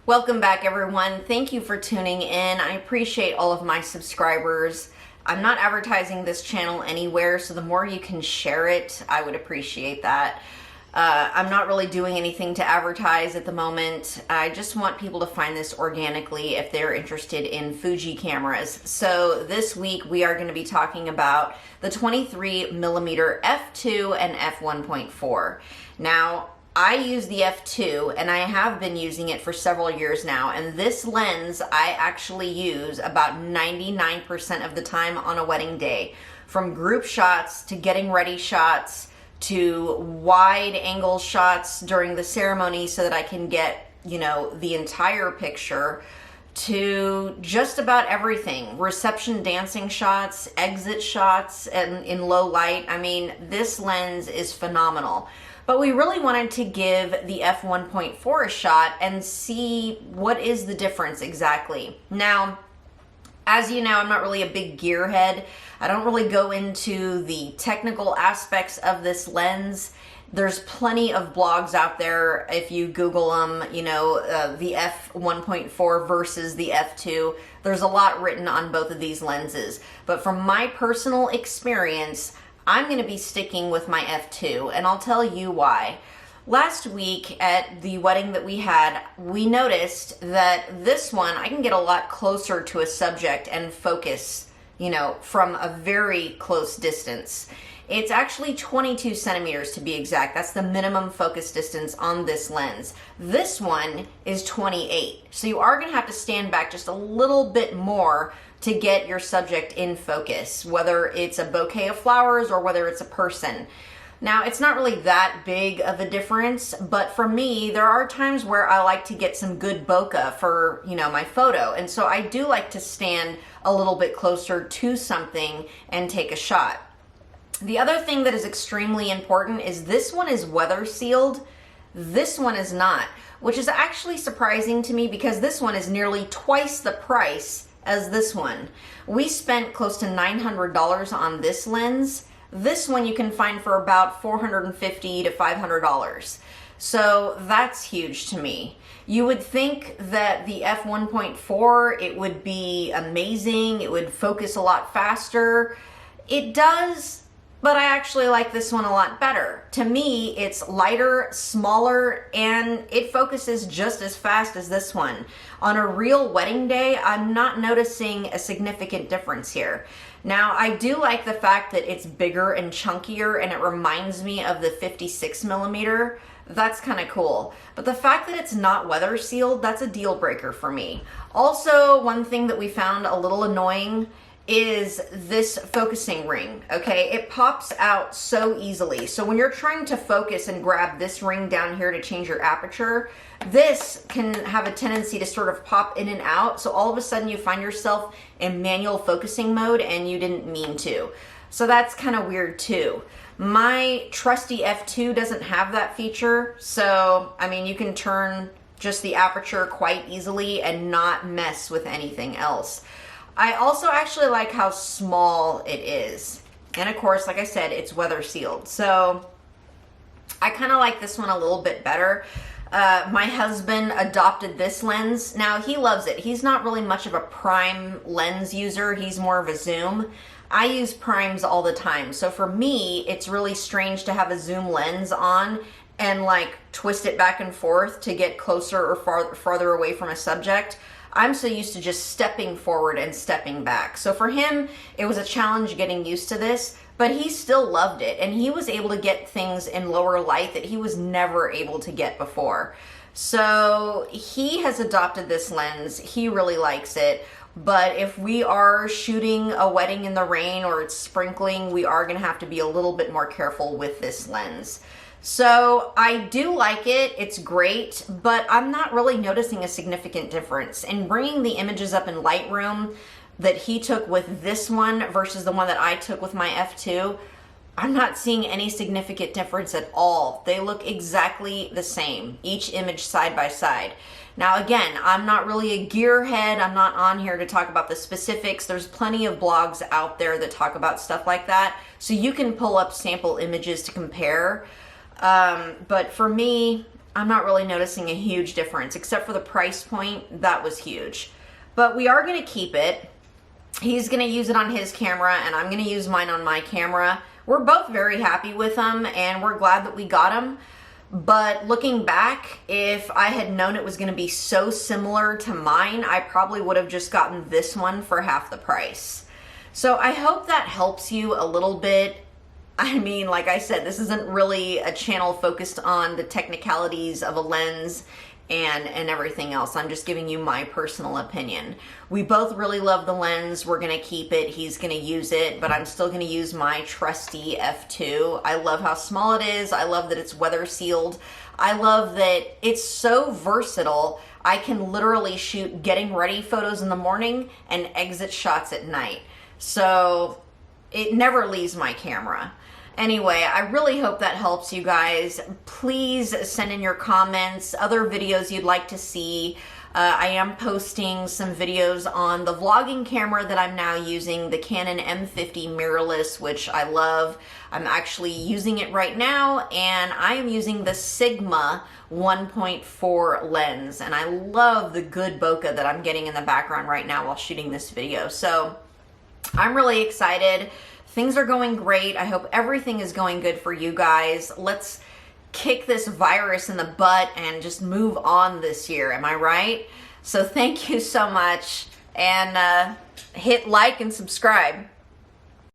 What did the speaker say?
Welcome back, everyone. Thank you for tuning in. I appreciate all of my subscribers. I'm not advertising this channel anywhere, so the more you can share it, I would appreciate that. I'm not really doing anything to advertise at the moment. I just want people to find this organically if they're interested in Fuji cameras. So this week we are going to be talking about the 23mm f2 and f1.4. Now, I use the f2 and I have been using it for several years now, and this lens I actually use about 99% of the time on a wedding day, from group shots to getting ready shots to wide angle shots during the ceremony so that I can get, the entire picture, to just about everything. Reception dancing shots, exit shots, and in low light. I mean, this lens is phenomenal. But we really wanted to give the f1.4 a shot and see what is the difference exactly. Now, as you know, I'm not really a big gearhead. I don't really go into the technical aspects of this lens. There's plenty of blogs out there if you Google them, the f1.4 versus the f2. There's a lot written on both of these lenses. But from my personal experience, I'm going to be sticking with my f2, and I'll tell you why. Last week at the wedding that we had, we noticed that this one, I can get a lot closer to a subject and focus, from a very close distance. It's actually 22 centimeters to be exact. That's the minimum focus distance on this lens. This one is 28. So you are going to have to stand back just a little bit more to get your subject in focus, whether it's a bouquet of flowers or whether it's a person. Now, it's not really that big of a difference, but for me, there are times where I like to get some good bokeh for, my photo. And so I do like to stand a little bit closer to something and take a shot. The other thing that is extremely important is this one is weather sealed. This one is not, which is actually surprising to me because this one is nearly twice the price as this one. We spent close to $900 on this lens. This one you can find for about $450 to $500. So that's huge to me. You would think that the f1.4, it would be amazing, it would focus a lot faster. It does, but I actually like this one a lot better. To me, it's lighter, smaller, and it focuses just as fast as this one. On a real wedding day, I'm not noticing a significant difference here. Now, I do like the fact that it's bigger and chunkier, and it reminds me of the 56mm. That's kind of cool. But the fact that it's not weather sealed, that's a deal breaker for me. Also, one thing that we found a little annoying is this focusing ring, okay? It pops out so easily. So when you're trying to focus and grab this ring down here to change your aperture, this can have a tendency to sort of pop in and out. So all of a sudden you find yourself in manual focusing mode and you didn't mean to. So that's kind of weird too. My trusty f2 doesn't have that feature. So, you can turn just the aperture quite easily and not mess with anything else. I also actually like how small it is. And of course, like I said, it's weather sealed. So I kind of like this one a little bit better. My husband adopted this lens. Now, he loves it. He's not really much of a prime lens user. He's more of a zoom. I use primes all the time. So for me, it's really strange to have a zoom lens on and twist it back and forth to get closer or farther away from a subject. I'm so used to just stepping forward and stepping back. So for him, it was a challenge getting used to this, but he still loved it. And he was able to get things in lower light that he was never able to get before. So he has adopted this lens. He really likes it. But if we are shooting a wedding in the rain or it's sprinkling, we are going to have to be a little bit more careful with this lens. So I do like it, it's great, but I'm not really noticing a significant difference. In bringing the images up in Lightroom that he took with this one versus the one that I took with my f2, I'm not seeing any significant difference at all. They look exactly the same, each image side by side. Now again, I'm not really a gearhead. I'm not on here to talk about the specifics. There's plenty of blogs out there that talk about stuff like that. So you can pull up sample images to compare. But for me, I'm not really noticing a huge difference, except for the price point. That was huge. But we are going to keep it. He's going to use it on his camera, and I'm going to use mine on my camera. We're both very happy with them, and we're glad that we got them. But looking back, if I had known it was going to be so similar to mine, I probably would have just gotten this one for half the price. So I hope that helps you a little bit. I mean, like I said, this isn't really a channel focused on the technicalities of a lens and everything else. I'm just giving you my personal opinion. We both really love the lens. We're going to keep it. He's going to use it, but I'm still going to use my trusty f2. I love how small it is. I love that it's weather sealed. I love that it's so versatile. I can literally shoot getting ready photos in the morning and exit shots at night. So it never leaves my camera. Anyway, I really hope that helps you guys. Please send in your comments, other videos you'd like to see. I am posting some videos on the vlogging camera that I'm now using, the Canon M50 mirrorless, which I love. I'm actually using it right now, and I am using the Sigma 1.4 lens, and I love the good bokeh that I'm getting in the background right now while shooting this video. So I'm really excited. Things are going great. I hope everything is going good for you guys. Let's kick this virus in the butt and just move on this year. Am I right? So thank you so much, and hit like and subscribe.